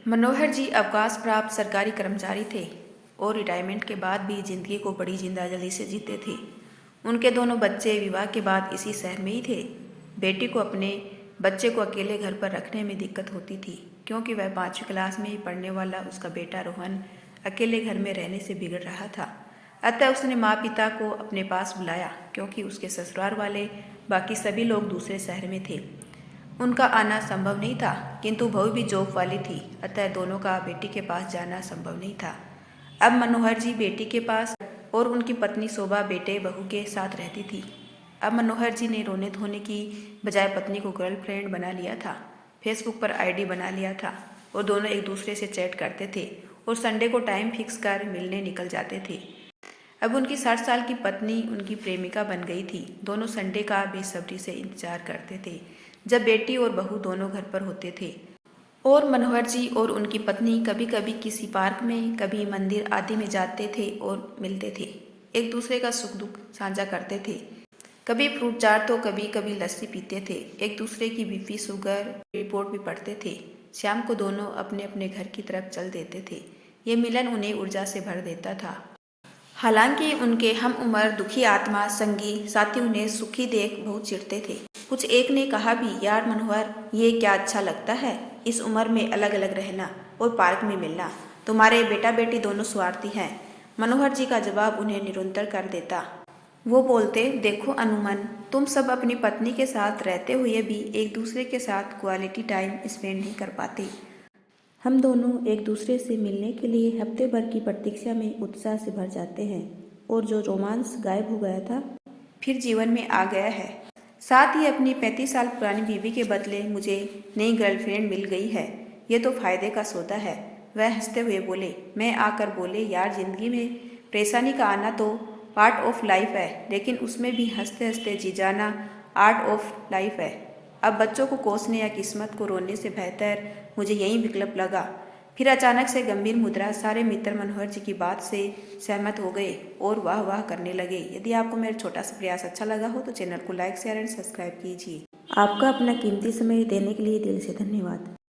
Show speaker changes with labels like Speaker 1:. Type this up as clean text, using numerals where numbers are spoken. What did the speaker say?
Speaker 1: मनोहर जी अवकाश प्राप्त सरकारी कर्मचारी थे और रिटायरमेंट के बाद भी जिंदगी को बड़ी जिंदादिली से जीते थे। उनके दोनों बच्चे विवाह के बाद इसी शहर में ही थे। बेटी को अपने बच्चे को अकेले घर पर रखने में दिक्कत होती थी, क्योंकि वह 5वीं क्लास में ही पढ़ने वाला उसका बेटा रोहन अकेले घर में रहने से बिगड़ रहा था। अतः उसने माँ पिता को अपने पास बुलाया, क्योंकि उसके ससुराल वाले बाकी सभी लोग दूसरे शहर में थे। उनका आना संभव नहीं था, किंतु बहू भी जॉब वाली थी, अतः दोनों का बेटी के पास जाना संभव नहीं था। अब मनोहर जी बेटी के पास और उनकी पत्नी शोभा बेटे बहू के साथ रहती थी। अब मनोहर जी ने रोने धोने की बजाय पत्नी को गर्लफ्रेंड बना लिया था, फेसबुक पर आईडी बना लिया था और दोनों एक दूसरे से चैट करते थे और संडे को टाइम फिक्स कर मिलने निकल जाते थे। अब उनकी 60 साल की पत्नी उनकी प्रेमिका बन गई थी। दोनों संडे का बेसब्री से इंतजार करते थे, जब बेटी और बहू दोनों घर पर होते थे। और मनोहर जी और उनकी पत्नी कभी कभी किसी पार्क में, कभी मंदिर आदि में जाते थे और मिलते थे। एक दूसरे का सुख दुख साझा करते थे। कभी फ्रूट चाट तो कभी कभी लस्सी पीते थे। एक दूसरे की बीपी शुगर रिपोर्ट भी पढ़ते थे। शाम को दोनों अपने अपने घर की तरफ चल देते थे। ये मिलन उन्हें ऊर्जा से भर देता था। हालांकि उनके हम उम्र दुखी आत्मा संगी साथी उन्हें सुखी देख बहुत चिढ़ते थे। कुछ एक ने कहा भी, यार मनोहर, ये क्या अच्छा लगता है इस उम्र में अलग अलग रहना और पार्क में मिलना। तुम्हारे बेटा बेटी दोनों स्वार्थी हैं। मनोहर जी का जवाब उन्हें निरुत्तर कर देता। वो बोलते, देखो अनुमन, तुम सब अपनी पत्नी के साथ रहते हुए भी एक दूसरे के साथ क्वालिटी टाइम स्पेंड नहीं कर पाते। हम दोनों एक दूसरे से मिलने के लिए हफ्ते भर की प्रतीक्षा में उत्साह से भर जाते हैं, और जो रोमांस गायब हो गया था फिर जीवन में आ गया है। साथ ही अपनी 35 साल पुरानी बीवी के बदले मुझे नई गर्लफ्रेंड मिल गई है। ये तो फायदे का सौदा है। वह हंसते हुए बोले। मैं आकर बोले, यार जिंदगी में परेशानी का आना तो पार्ट ऑफ लाइफ है, लेकिन उसमें भी हंसते हंसते जी जाना आर्ट ऑफ लाइफ है। अब बच्चों को कोसने या किस्मत को रोने से बेहतर मुझे यही विकल्प लगा। फिर अचानक से गंभीर मुद्रा। सारे मित्र मनोहर जी की बात से सहमत हो गए और वाह वाह करने लगे। यदि आपको मेरा छोटा सा प्रयास अच्छा लगा हो तो चैनल को लाइक शेयर एंड सब्सक्राइब कीजिए। आपका अपना कीमती समय देने के लिए दिल से धन्यवाद।